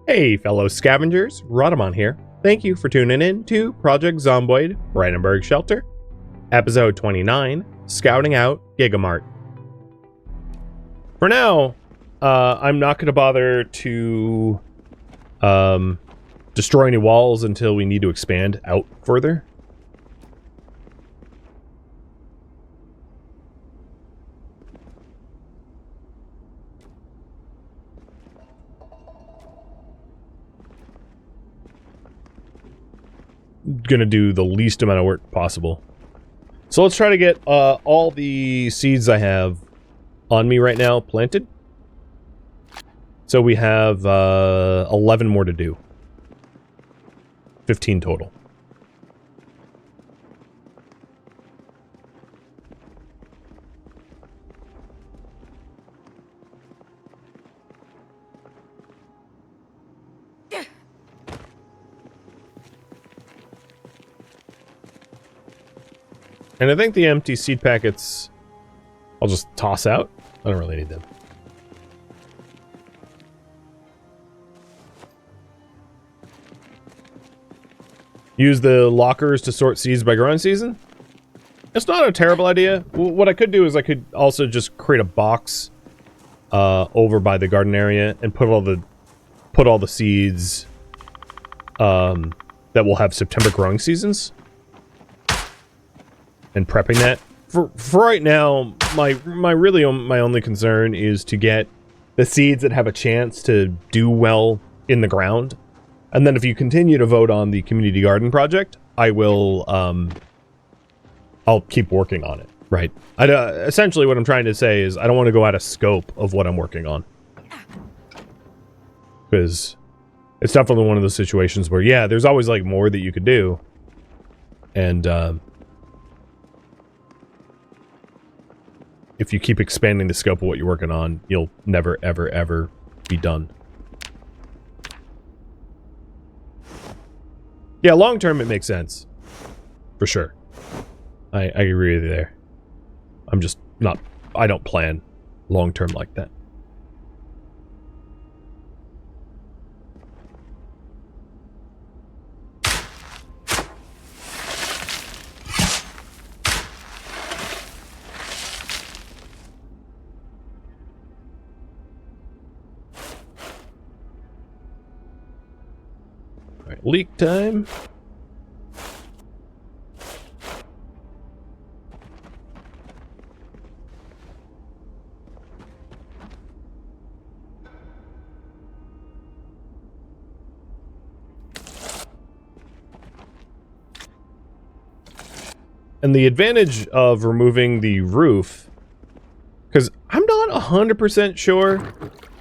Hey fellow scavengers, Rhadamant here. Thank you for tuning in to Project Zomboid, Brandenburg Shelter, Episode 29, Scouting Out Gigamart. For now, I'm not going to bother to destroy any walls until we need to expand out further. Gonna do the least amount of work possible. So let's try to get all the seeds I have on me right now planted. So we have 11 more to do. 15 total. And I think the empty seed packets I'll just toss out. I don't really need them. Use the lockers to sort seeds by growing season. It's not a terrible idea. What I could do is I could also just create a box over by the garden area and put all the seeds that will have September growing seasons. And prepping that. For right now, my only concern is to get the seeds that have a chance to do well in the ground. And then if you continue to vote on the community garden project, I will I'll keep working on it, right? Essentially what I'm trying to say is I don't want to go out of scope of what I'm working on. Because it's definitely one of those situations where, yeah, there's always like more that you could do. And if you keep expanding the scope of what you're working on, you'll never, ever, ever be done. Yeah, long term it makes sense. For sure. I agree with you there. I'm just not... I don't plan long term like that. Leak time. And the advantage of removing the roof, because I'm not 100% sure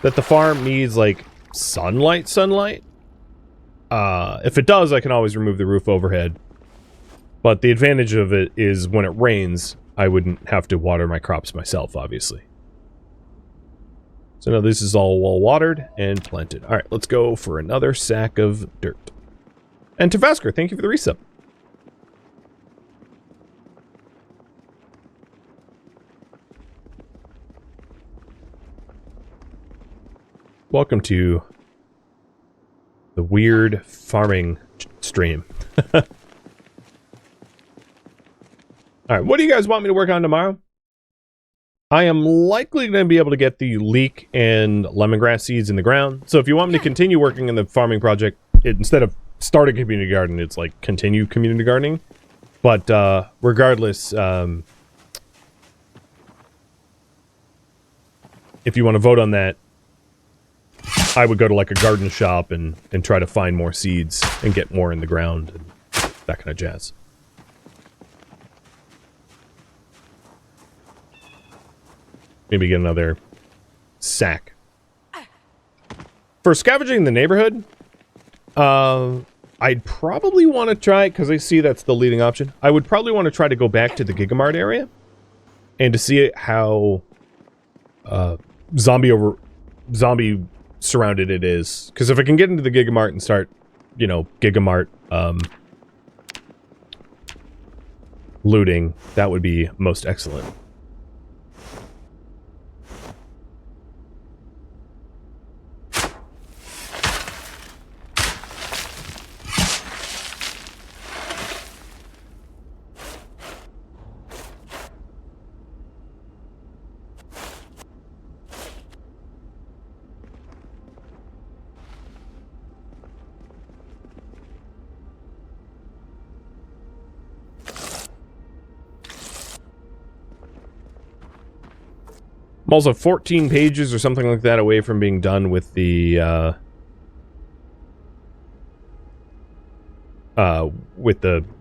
that the farm needs like sunlight. If it does, I can always remove the roof overhead. But the advantage of it is when it rains, I wouldn't have to water my crops myself, obviously. So now this is all well watered and planted. Alright, let's go for another sack of dirt. And Tavasker, thank you for the resub. Welcome to the weird farming stream. Alright, what do you guys want me to work on tomorrow? I am likely going to be able to get the leek and lemongrass seeds in the ground. So if you want me to continue working in the farming project, instead of start a community garden, it's like continue community gardening. But regardless, if you want to vote on that, I would go to like a garden shop and try to find more seeds and get more in the ground and that kind of jazz. Maybe get another sack. For scavenging the neighborhood, I'd probably want to try, because I see that's the leading option, I would probably want to try to go back to the Gigamart area and to see how zombie surrounded it is. Because if I can get into the Gigamart and start, you know, Gigamart looting, that would be most excellent. I'm also 14 pages or something like that away from being done with the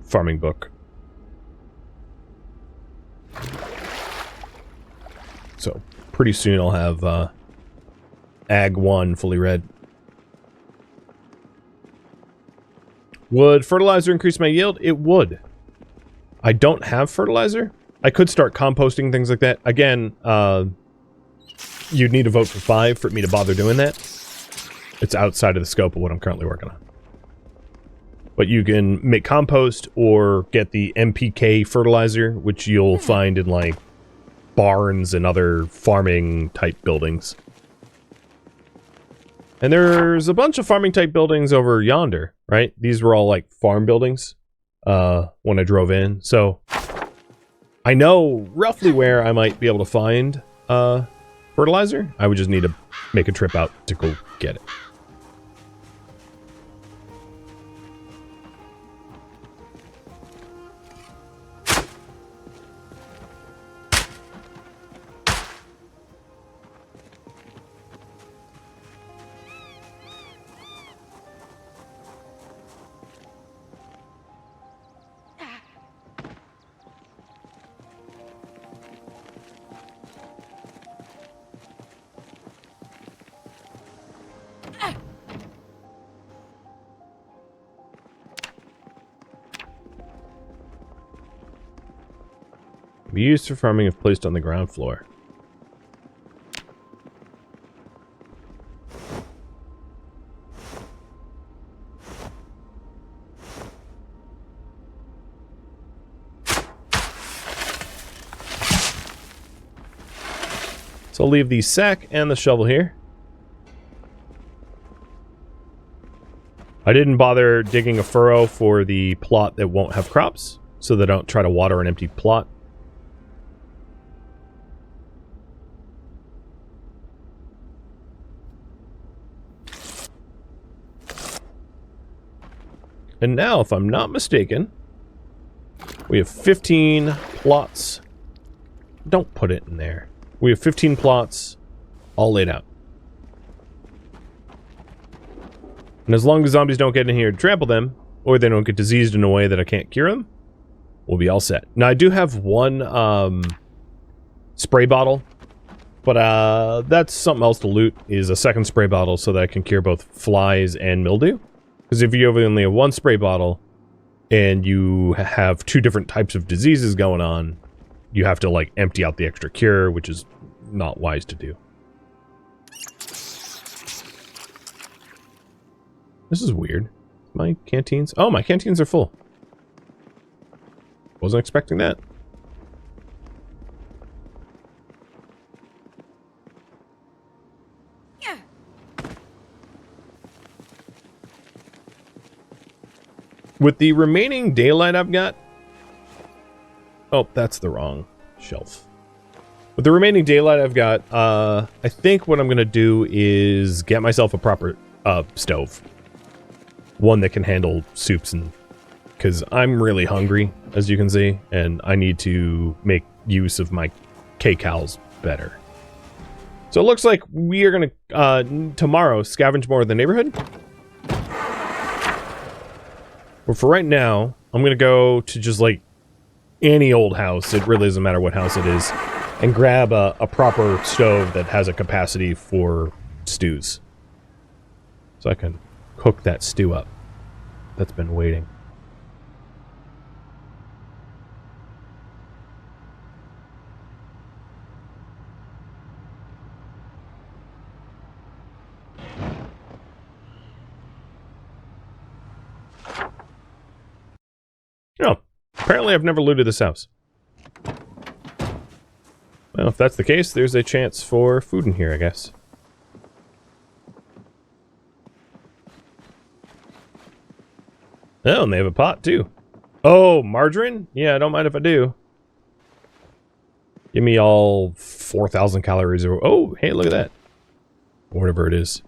farming book. So pretty soon I'll have Ag 1 fully read. Would fertilizer increase my yield? It would. I don't have fertilizer. I could start composting, things like that. Again, you'd need to vote for 5 for me to bother doing that. It's outside of the scope of what I'm currently working on. But you can make compost or get the MPK fertilizer, which you'll find in, like, barns and other farming type buildings. And there's a bunch of farming type buildings over yonder, right? These were all like farm buildings when I drove in. So I know roughly where I might be able to find fertilizer. I would just need to make a trip out to go get it. Be used for farming if placed on the ground floor. So I'll leave the sack and the shovel here. I didn't bother digging a furrow for the plot that won't have crops, so that I don't try to water an empty plot. And now, if I'm not mistaken, we have 15 plots. Don't put it in there. We have 15 plots all laid out. And as long as zombies don't get in here to trample them, or they don't get diseased in a way that I can't cure them, we'll be all set. Now, I do have one spray bottle, but that's something else to loot, is a second spray bottle so that I can cure both flies and mildew. Because if you only have one spray bottle, and you have 2 different types of diseases going on, you have to, like, empty out the extra cure, which is not wise to do. This is weird. My canteens... Oh, my canteens are full. Wasn't expecting that. With the remaining daylight I've got... Oh, that's the wrong shelf. With the remaining daylight I've got, I think what I'm going to do is get myself a proper stove. One that can handle soups, and because I'm really hungry, as you can see, and I need to make use of my kcals better. So it looks like we are going to, tomorrow, scavenge more of the neighborhood. But for right now, I'm going to go to just, like, any old house. It really doesn't matter what house it is. And grab a proper stove that has a capacity for stews. So I can cook that stew up. That's been waiting. Oh, apparently I've never looted this house. Well, if that's the case, there's a chance for food in here, I guess. Oh, and they have a pot, too. Oh, margarine? Yeah, I don't mind if I do. Give me all 4,000 calories. Or oh, hey, look at that. Whatever it is.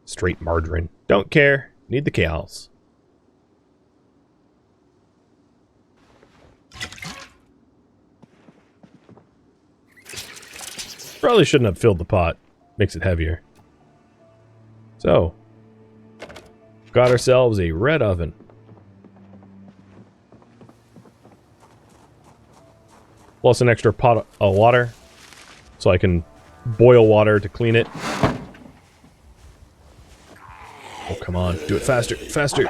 Straight margarine. Don't care. Need the cals. Probably shouldn't have filled the pot. Makes it heavier. So, got ourselves a red oven. Plus an extra pot of water, so I can boil water to clean it. Oh, come on. Do it faster. Faster.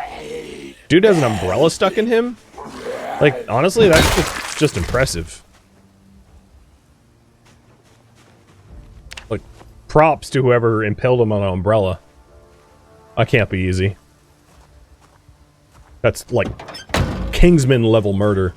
Dude has an umbrella stuck in him? Like, honestly, that's just impressive. Like, props to whoever impaled him on an umbrella. I can't be easy. That's like Kingsman level murder.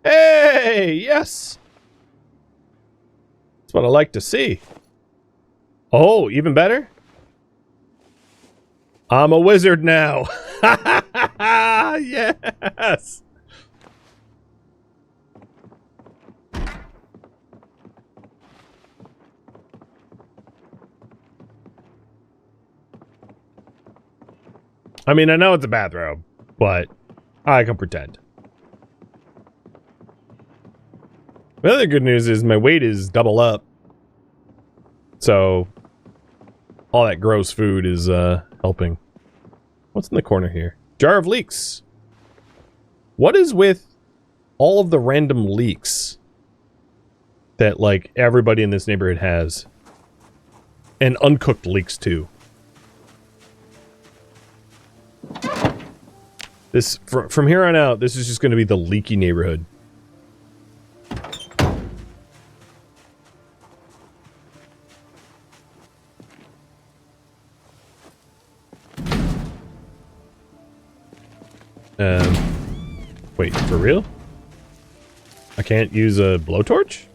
Hey, yes. That's what I like to see. Oh, even better? I'm a wizard now. Yes. I mean, I know it's a bathrobe, but I can pretend. The other good news is my weight is double up. So, all that gross food is helping. What's in the corner here? Jar of leeks. What is with all of the random leeks that, like, everybody in this neighborhood has? And uncooked leeks, too. This, from here on out, this is just going to be the leaky neighborhood. Wait, for real? I can't use a blowtorch?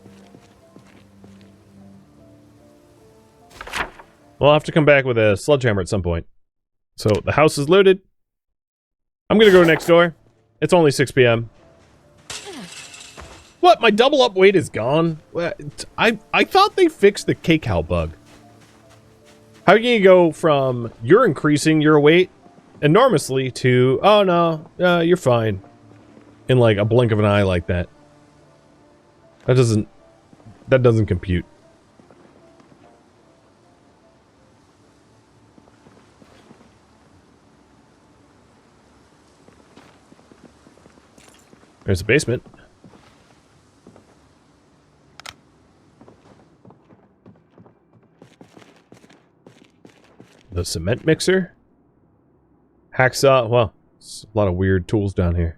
Well, I'll have to come back with a sledgehammer at some point. So, the house is looted. I'm gonna go next door. It's only 6 p.m. What? My double up weight is gone? I thought they fixed the K-Cow bug. How can you go from you're increasing your weight enormously to, oh no, you're fine. In like a blink of an eye like that. That doesn't compute. There's a basement. The cement mixer. Hacksaw. Well, it's a lot of weird tools down here.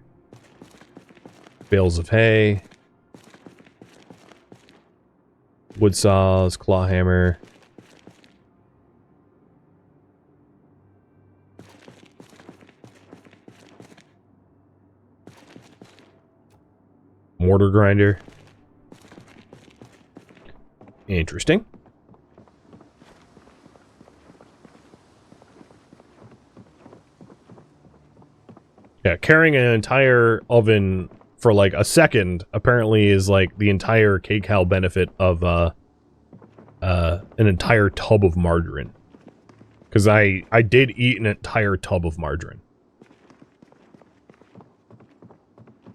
Bales of hay. Wood saws, claw hammer. Mortar grinder. Interesting. Yeah, carrying an entire oven for like a second apparently is like the entire K-Cow benefit of an entire tub of margarine. Because I did eat an entire tub of margarine.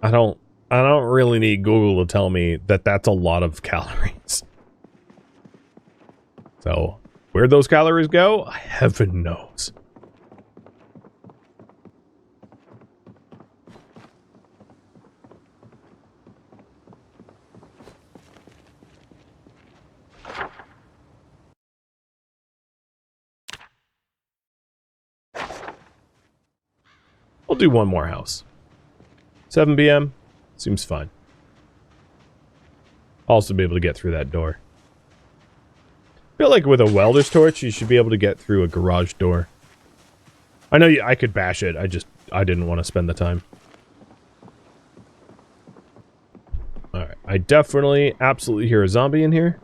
I don't really need Google to tell me that that's a lot of calories. So, where those calories go, heaven knows. We'll do one more house. 7 p.m. Seems fine. Also be able to get through that door. I feel like with a welder's torch, you should be able to get through a garage door. I know I could bash it. I didn't want to spend the time. Alright. I definitely, absolutely hear a zombie in here.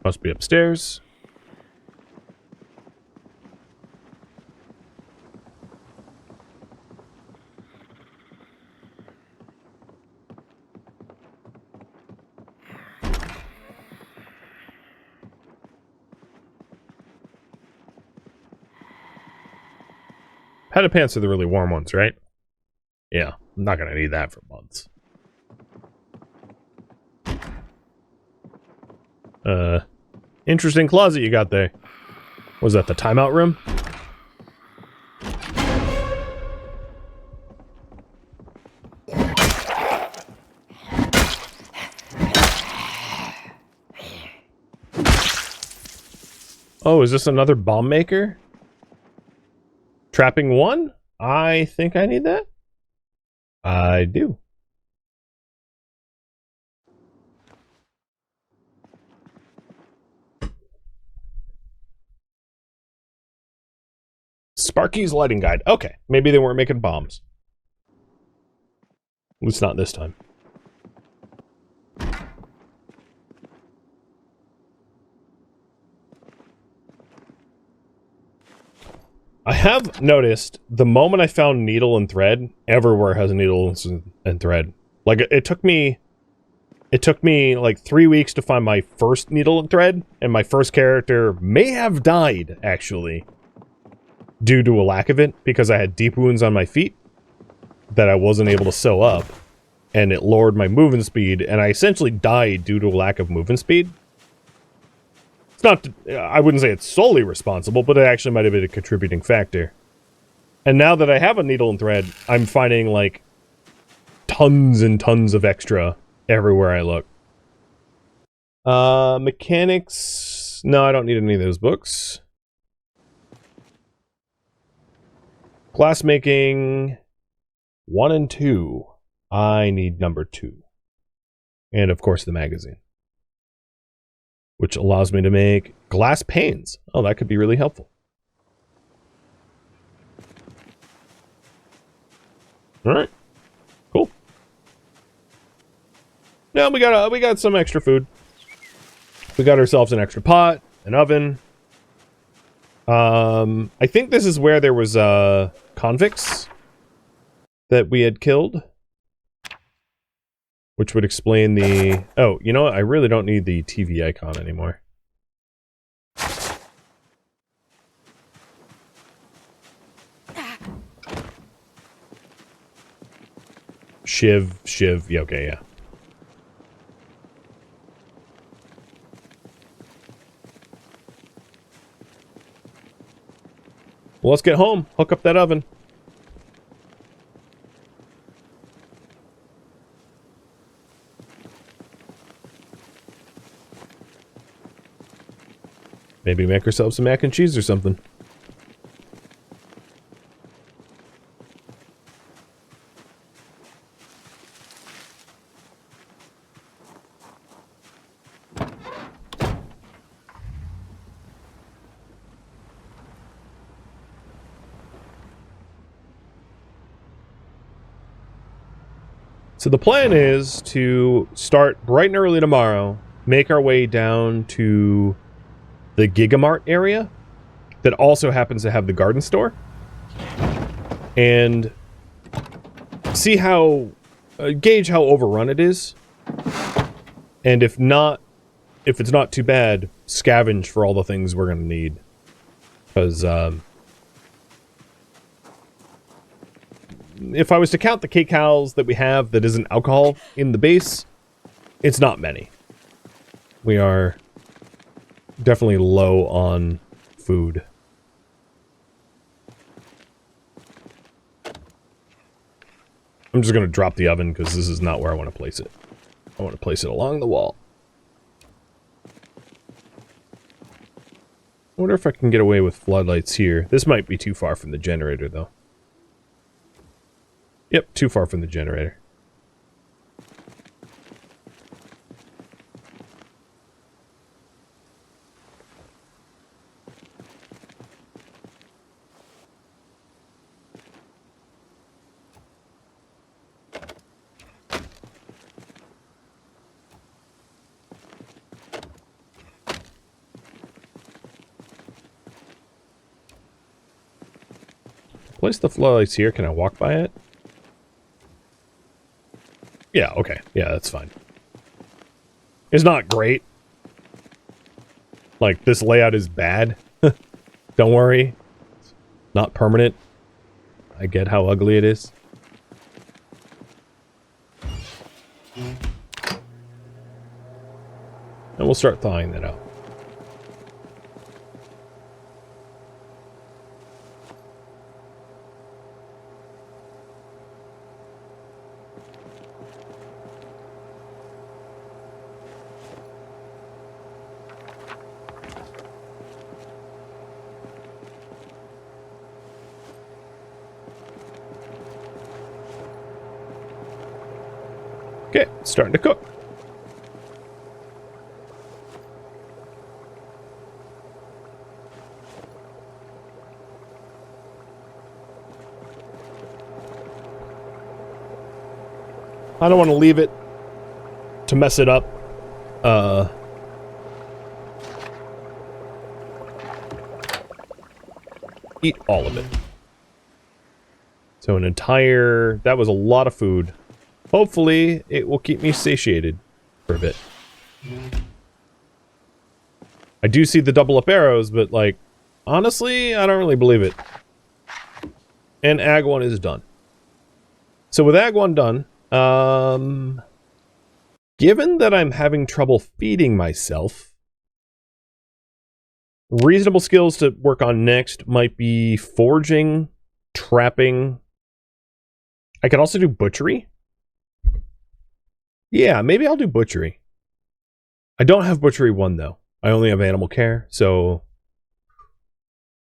Must be upstairs. Padded pants are the really warm ones, right? Yeah, I'm not gonna need that for months. Interesting closet you got there. Was that the timeout room? Oh, is this another bomb maker? Trapping one? I think I need that. I do. Sparky's lighting guide. Okay, maybe they weren't making bombs. At least not this time. I have noticed the moment I found needle and thread, everywhere has needles and thread. Like it took me like 3 weeks to find my first needle and thread, and my first character may have died actually due to a lack of it because I had deep wounds on my feet that I wasn't able to sew up, and it lowered my movement speed, and I essentially died due to a lack of movement speed. It's not, I wouldn't say it's solely responsible, but it actually might have been a contributing factor. And now that I have a needle and thread, I'm finding, like, tons and tons of extra everywhere I look. Mechanics... No, I don't need any of those books. Glassmaking... 1 and 2. I need number 2. And, of course, the magazine. Which allows me to make glass panes. Oh, that could be really helpful. Alright. Cool. Now we got some extra food. We got ourselves an extra pot, an oven. I think this is where there was convicts that we had killed. Which would explain the... Oh, you know what? I really don't need the TV icon anymore. Shiv. Yeah, okay, yeah. Well, let's get home. Hook up that oven. Maybe make ourselves some mac and cheese or something. So the plan is to start bright and early tomorrow, make our way down to the Gigamart area that also happens to have the garden store, and see how gauge how overrun it is, and if it's not too bad, scavenge for all the things we're gonna need, because if I was to count the kcals that we have that isn't alcohol in the base, it's not many. We are definitely low on food. I'm just going to drop the oven because this is not where I want to place it. I want to place it along the wall. I wonder if I can get away with floodlights here. This might be too far from the generator, though. Yep, too far from the generator. Place the floodlights here. Can I walk by it? Yeah, okay. Yeah, that's fine. It's not great. Like, this layout is bad. Don't worry. It's not permanent. I get how ugly it is. And we'll start thawing that out. Okay, it's starting to cook. I don't want to leave it to mess it up. Eat all of it. So an entire... That was a lot of food. Hopefully, it will keep me satiated for a bit. I do see the double up arrows, but, like, honestly, I don't really believe it. And Ag 1 is done. So with Ag 1 done, given that I'm having trouble feeding myself, reasonable skills to work on next might be foraging, trapping. I could also do butchery. Yeah, maybe I'll do butchery. I don't have butchery 1, though. I only have animal care, so...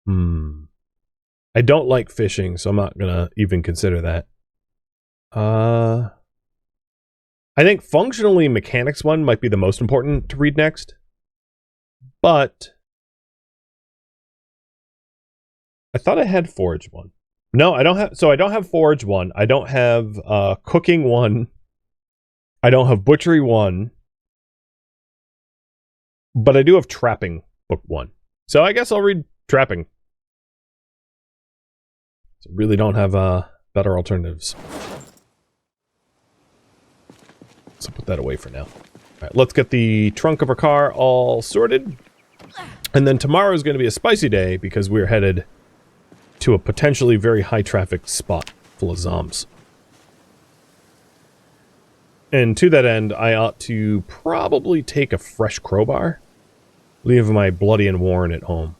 I don't like fishing, so I'm not gonna even consider that. I think functionally mechanics 1 might be the most important to read next. But... I thought I had forage 1. No, I don't have... So I don't have forage 1. I don't have cooking 1. I don't have butchery 1, but I do have trapping book 1. So I guess I'll read trapping. So really don't have better alternatives. So put that away for now. All right, let's get the trunk of our car all sorted. And then tomorrow is going to be a spicy day because we're headed to a potentially very high traffic spot full of zombs. And to that end, I ought to probably take a fresh crowbar. Leave my bloody and worn at home.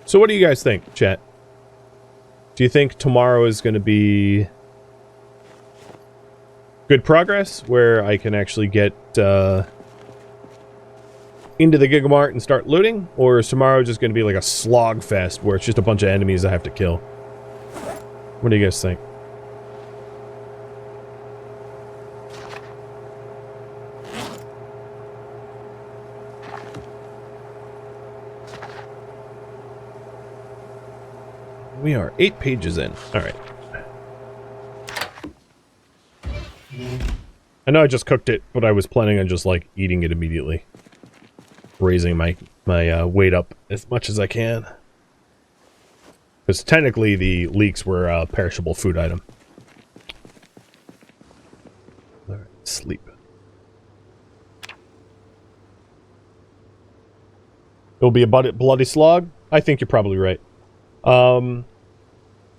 So what do you guys think, chat? Do you think tomorrow is going to be good progress, where I can actually get into the Gigamart and start looting? Or is tomorrow just going to be like a slog fest, where it's just a bunch of enemies I have to kill? What do you guys think? We are 8 pages in. Alright. I know I just cooked it, but I was planning on just, like, eating it immediately. Raising my weight up as much as I can. Because technically the leeks were a perishable food item. Alright, sleep. It'll be a bloody slog? I think you're probably right.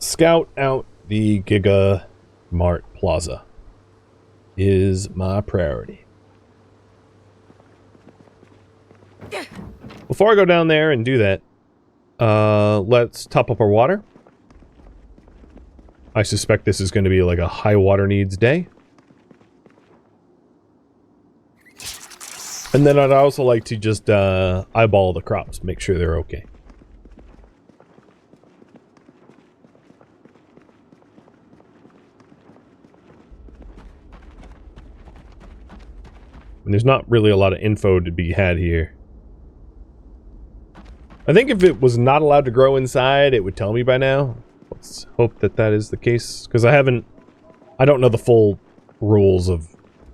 Scout out the Gigamart Plaza is my priority. Before I go down there and do that, let's top up our water. I suspect this is going to be like a high water needs day. And then I'd also like to just eyeball the crops, make sure they're okay. And there's not really a lot of info to be had here. I think if it was not allowed to grow inside, it would tell me by now. Let's hope that that is the case, because I don't know the full rules of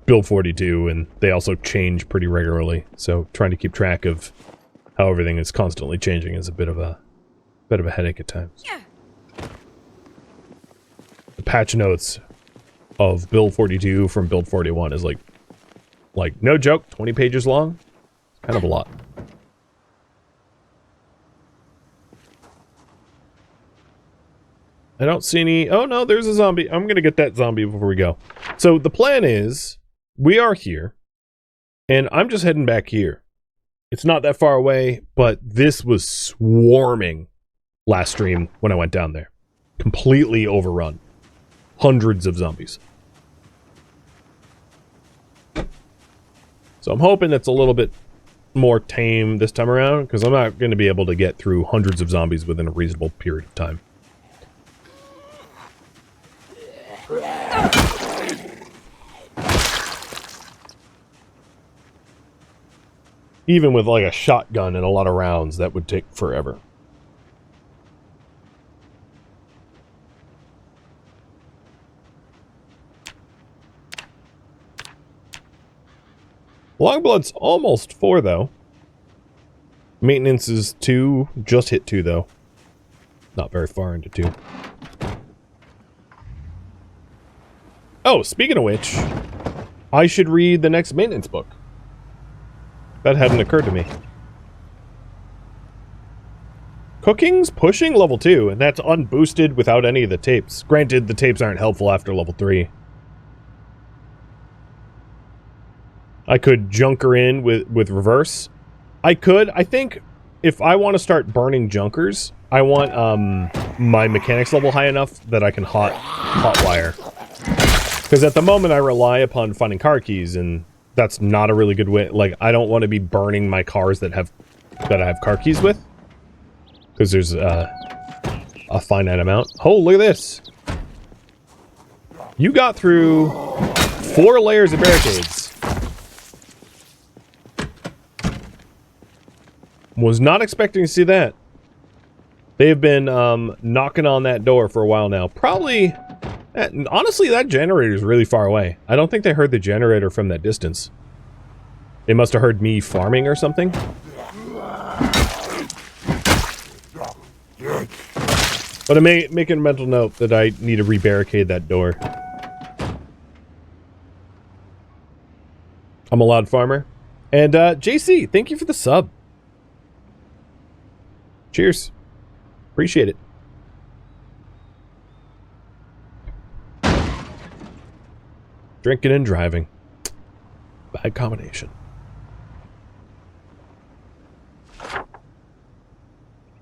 Build 42, and they also change pretty regularly, so trying to keep track of how everything is constantly changing is a bit of a headache at times. Yeah. The patch notes of Build 42 from Build 41 is like no joke, 20 pages long. Kind of a lot. I don't see any... Oh no, there's a zombie. I'm gonna get that zombie before we go. So the plan is, we are here, and I'm just heading back here. It's not that far away, but this was swarming last stream when I went down there. Completely overrun. Hundreds of zombies. So I'm hoping it's a little bit more tame this time around, because I'm not going to be able to get through hundreds of zombies within a reasonable period of time. Even with like a shotgun and a lot of rounds, that would take forever. Longblood's almost 4, though. Maintenance is 2. Just hit 2, though. Not very far into 2. Oh, speaking of which, I should read the next maintenance book. That hadn't occurred to me. Cooking's pushing level 2, and that's unboosted without any of the tapes. Granted, the tapes aren't helpful after level 3. I could junker in with reverse. I could. I think if I want to start burning junkers, I want my mechanics level high enough that I can hot wire. Because at the moment I rely upon finding car keys, and that's not a really good way. Like, I don't want to be burning my cars that I have car keys with, because there's a finite amount. Oh, look at this! You got through 4 layers of barricades. Was not expecting to see that. They have been knocking on that door for a while now. Probably, honestly, that generator is really far away. I don't think they heard the generator from that distance. They must have heard me farming or something. But I'm making a mental note that I need to re-barricade that door. I'm a loud farmer. And JC, thank you for the sub. Cheers. Appreciate it. Drinking and driving. Bad combination.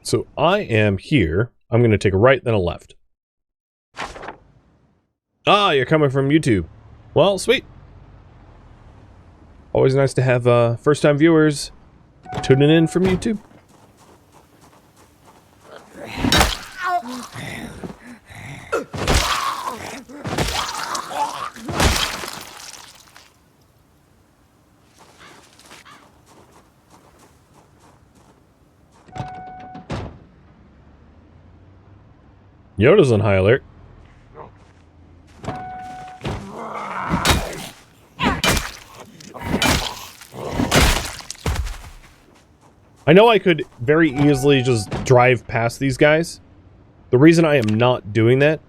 So I am here. I'm going to take a right, then a left. Ah, you're coming from YouTube. Well, sweet. Always nice to have first-time viewers tuning in from YouTube. Yoda's on high alert. I know I could very easily just drive past these guys. The reason I am not doing that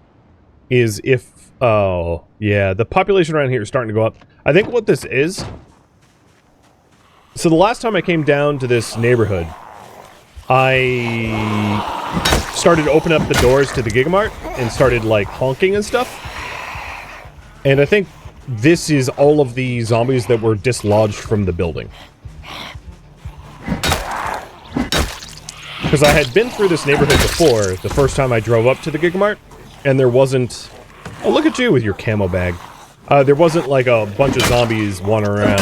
is if... Oh, yeah, the population around here is starting to go up. I think what this is... So the last time I came down to this neighborhood, I started to open up the doors to the Gigamart and started, like, honking and stuff. And I think this is all of the zombies that were dislodged from the building. Because I had been through this neighborhood before, the first time I drove up to the Gigamart, and there wasn't... Oh, look at you with your camo bag. There wasn't, like, a bunch of zombies wandering around.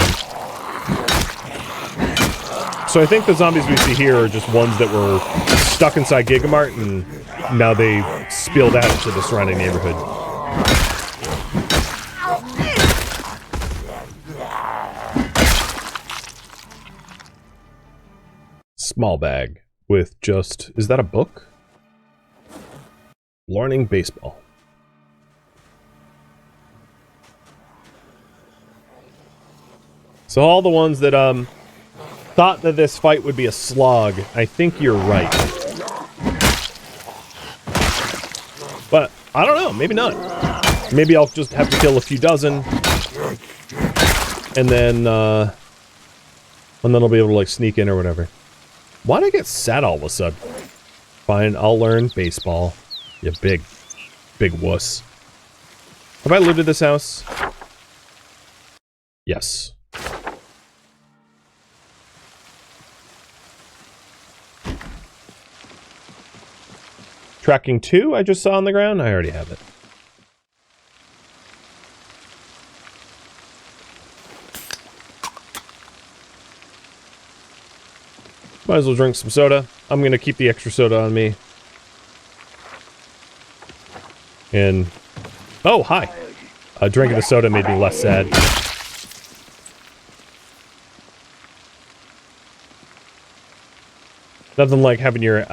So I think the zombies we see here are just ones that were stuck inside Gigamart, and now they spilled out into the surrounding neighborhood. Small bag with just... Is that a book? Learning baseball. So all the ones that, thought that this fight would be a slog, I think you're right. But, I don't know, maybe not. Maybe I'll just have to kill a few dozen. And then I'll be able to, like, sneak in or whatever. Why'd I get sad all of a sudden? Fine, I'll learn baseball. You big wuss. Have I looted this house? Yes. Tracking 2 I just saw on the ground? I already have it. Might as well drink some soda. I'm gonna keep the extra soda on me. And... Oh, hi! Drinking the soda made me less sad. Nothing like having your,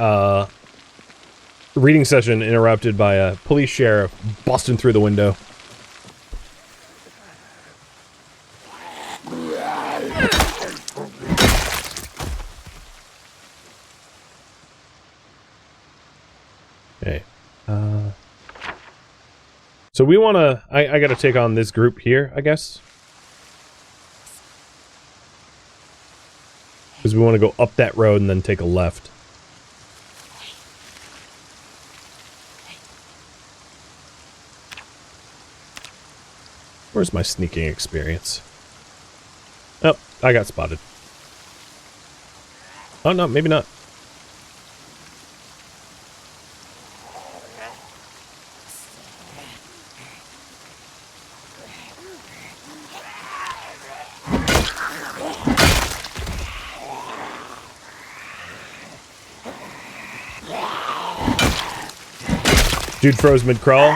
reading session interrupted by a police sheriff busting through the window. Okay. So we want to... I got to take on this group here, I guess. Because we want to go up that road and then take a left. Where's my sneaking experience? Oh, I got spotted. Oh, no, maybe not. Dude froze mid-crawl.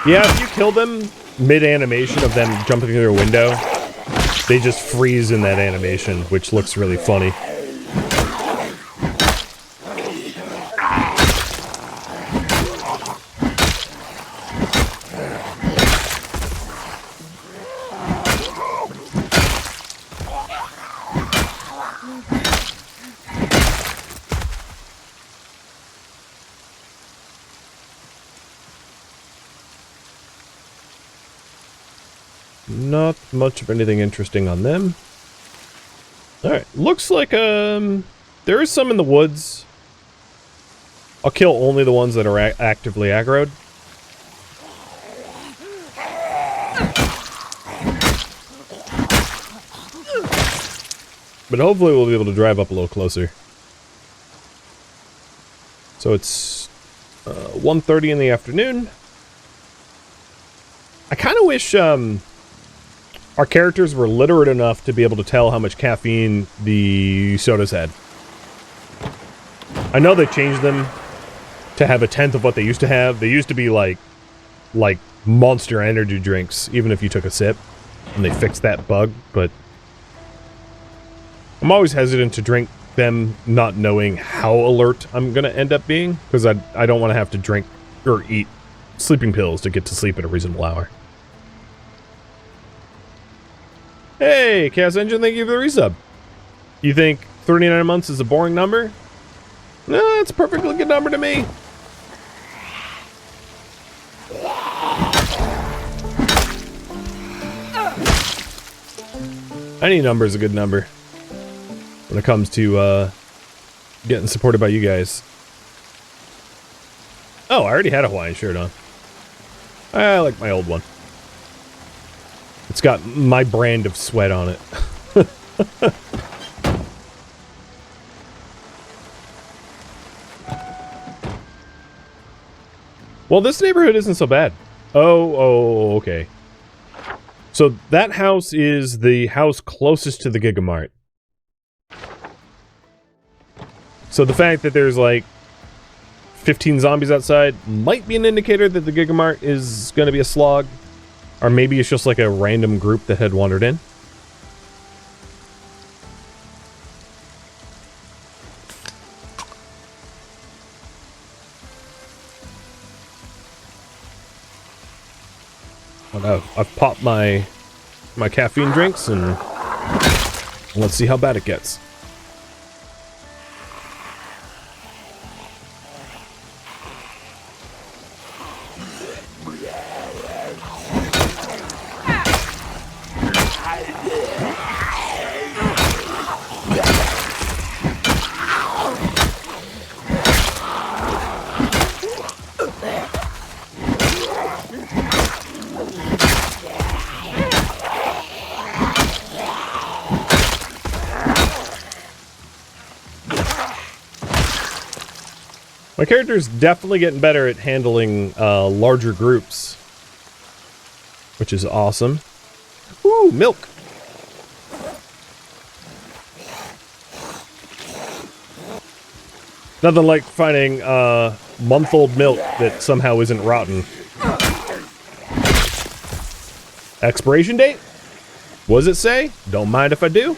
Yeah, if you kill them mid-animation of them jumping through a window, they just freeze in that animation, which looks really funny. Not much of anything interesting on them. Alright, looks like, there is some in the woods. I'll kill only the ones that are actively aggroed. But hopefully we'll be able to drive up a little closer. So it's 1:30 in the afternoon. I kind of wish our characters were literate enough to be able to tell how much caffeine the sodas had. I know they changed them to have a tenth of what they used to have. They used to be like Monster energy drinks, even if you took a sip. And they fixed that bug, but I'm always hesitant to drink them not knowing how alert I'm gonna end up being, because I don't want to have to drink or eat sleeping pills to get to sleep at a reasonable hour. Hey, Chaos Engine, thank you for the resub. You think 39 months is a boring number? No, it's a perfectly good number to me. Any number is a good number when it comes to getting supported by you guys. Oh, I already had a Hawaiian shirt on. I like my old one. It's got my brand of sweat on it. Well, this neighborhood isn't so bad. Oh, okay. So that house is the house closest to the Gigamart. So the fact that there's like 15 zombies outside might be an indicator that the Gigamart is going to be a slog. Or maybe it's just like a random group that had wandered in. Oh no, I've popped my caffeine drinks and let's see how bad it gets. My character's definitely getting better at handling larger groups, which is awesome. Ooh, milk! Nothing like finding month-old milk that somehow isn't rotten. Expiration date? What does it say? Don't mind if I do.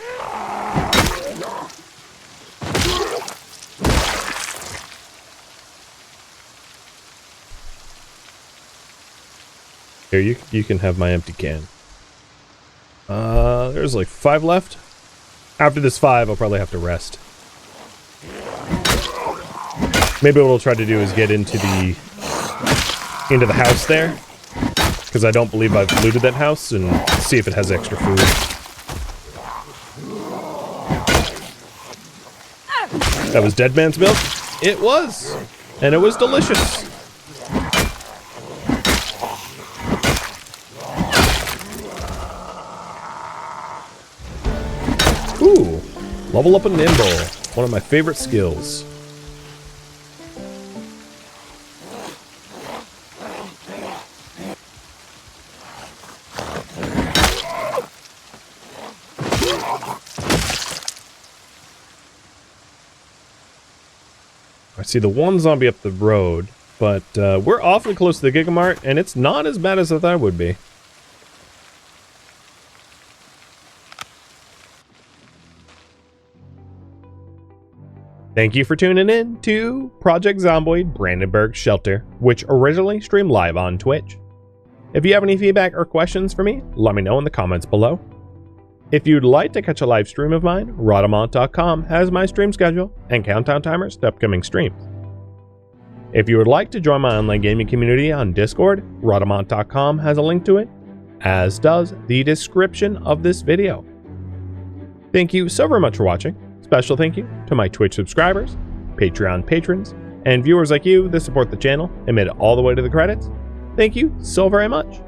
Here, you can have my empty can. There's like 5 left. After this 5, I'll probably have to rest. Maybe what we'll try to do is get into the house there, because I don't believe I've looted that house, and see if it has extra food. That was Dead Man's milk? It was! And it was delicious. Ooh, level up a nimble, one of my favorite skills. I see the one zombie up the road, but we're awfully close to the Gigamart, and it's not as bad as I thought it would be. Thank you for tuning in to Project Zomboid Brandenburg Shelter, which originally streamed live on Twitch. If you have any feedback or questions for me, let me know in the comments below. If you'd like to catch a live stream of mine, Rhadamant.com has my stream schedule and countdown timers to upcoming streams. If you would like to join my online gaming community on Discord, Rhadamant.com has a link to it, as does the description of this video. Thank you so very much for watching. Special thank you to my Twitch subscribers, Patreon patrons, and viewers like you that support the channel and made it all the way to the credits. Thank you so very much.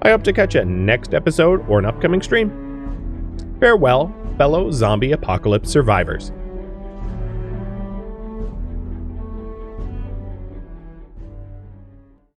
I hope to catch you next episode or an upcoming stream. Farewell, fellow zombie apocalypse survivors.